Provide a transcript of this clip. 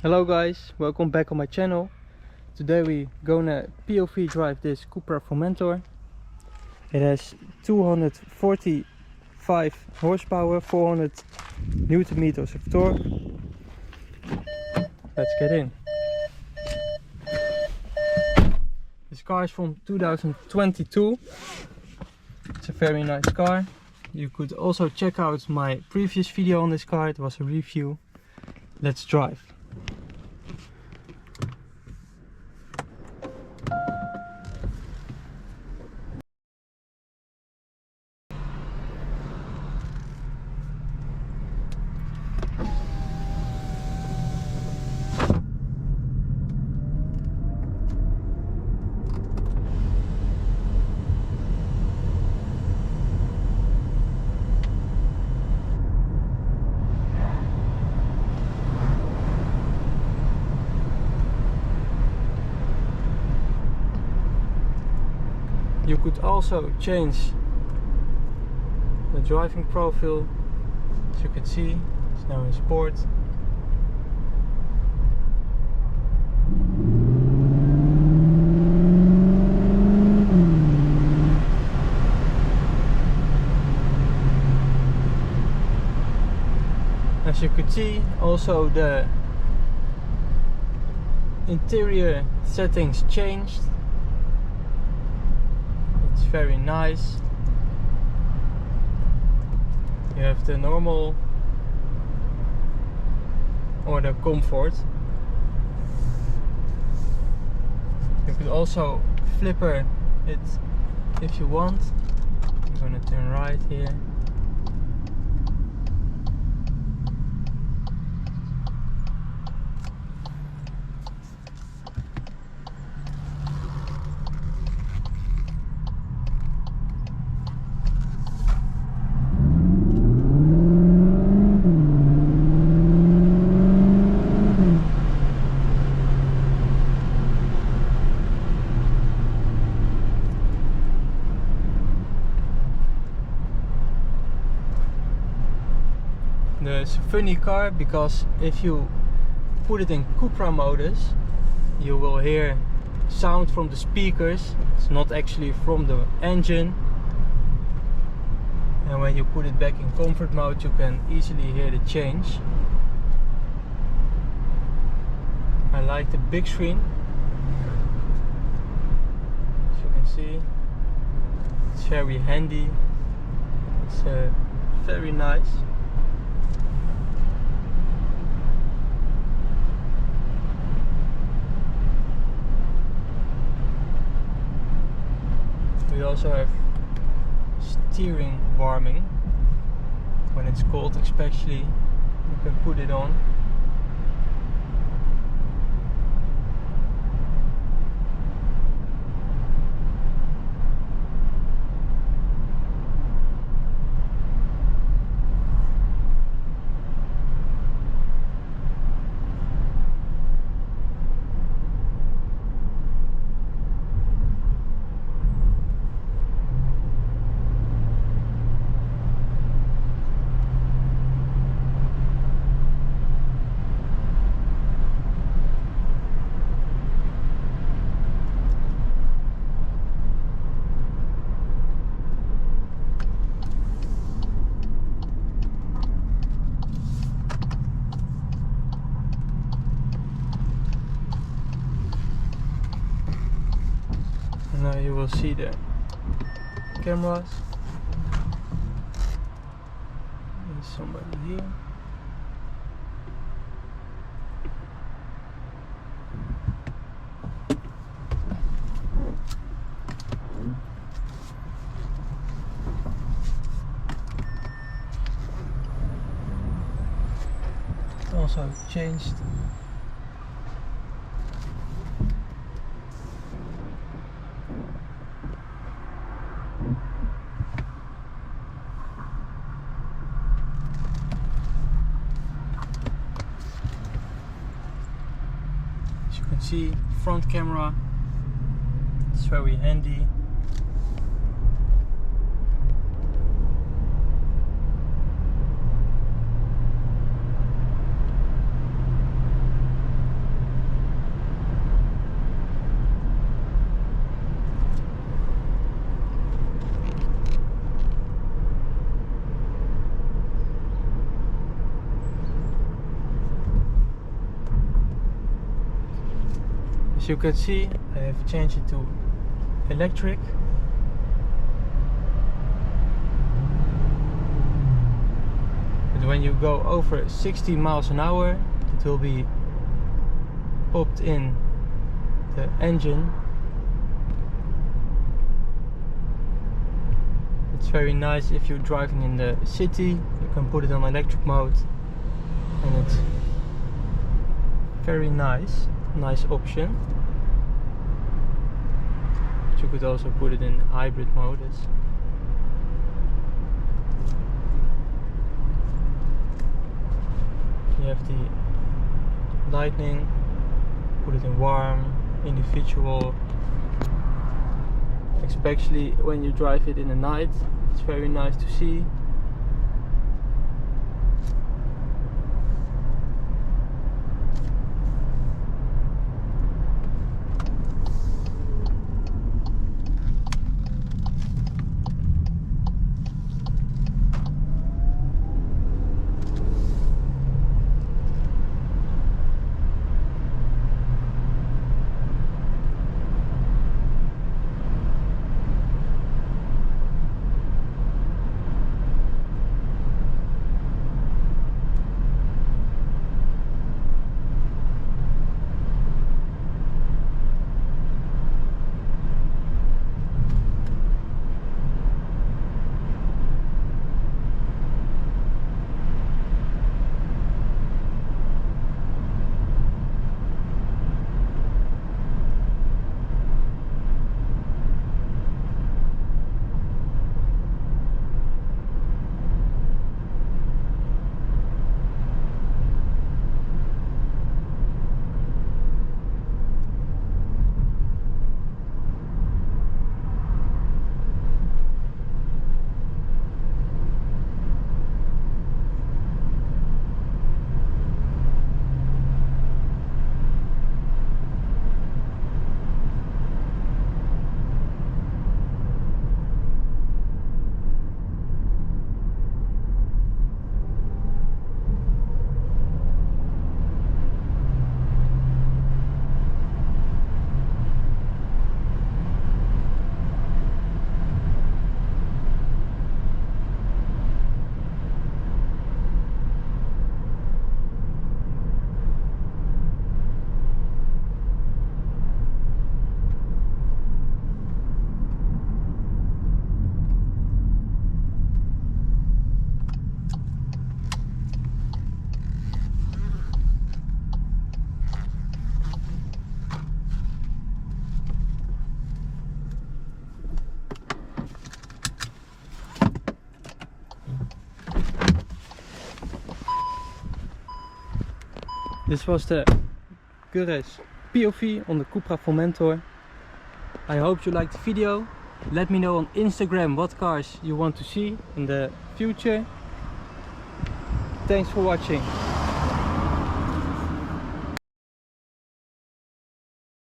Hello guys, welcome back on my channel. Today we gonna POV drive this Cupra Formentor. It has 245 horsepower, 400 Newton meters of torque. Let's get in. This car is from 2022. It's a very nice car. You could also check out my previous video on this car, it was a review. Let's drive. You could also change the driving profile. As you can see, it's now in sport. As you could see, also the interior settings changed. It's very nice. You have the normal or the comfort. You could also flipper it if you want. I'm gonna turn right here. It's a funny car because if you put it in Cupra modus, you will hear sound from the speakers. It's not actually from the engine. And when you put it back in comfort mode, you can easily hear the change. I like the big screen. As you can see, it's very handy. It's very nice. We also have steering warming. When it's cold especially, you can put it on. Now you will see the cameras. There's somebody here. Also changed. As you can see, front camera, it's very handy. As you can see, I have changed it to electric. But when you go over 60 miles an hour, it will be popped in the engine. It's very nice if you're driving in the city, you can put it on electric mode and it's very nice option. But you could also put it in hybrid mode. You have the lightning, put it in warm, individual. Especially when you drive it in the night, it's very nice to see. This was the Gurres POV on the Cupra Formentor. I hope you liked the video. Let me know on Instagram what cars you want to see in the future. Thanks for watching.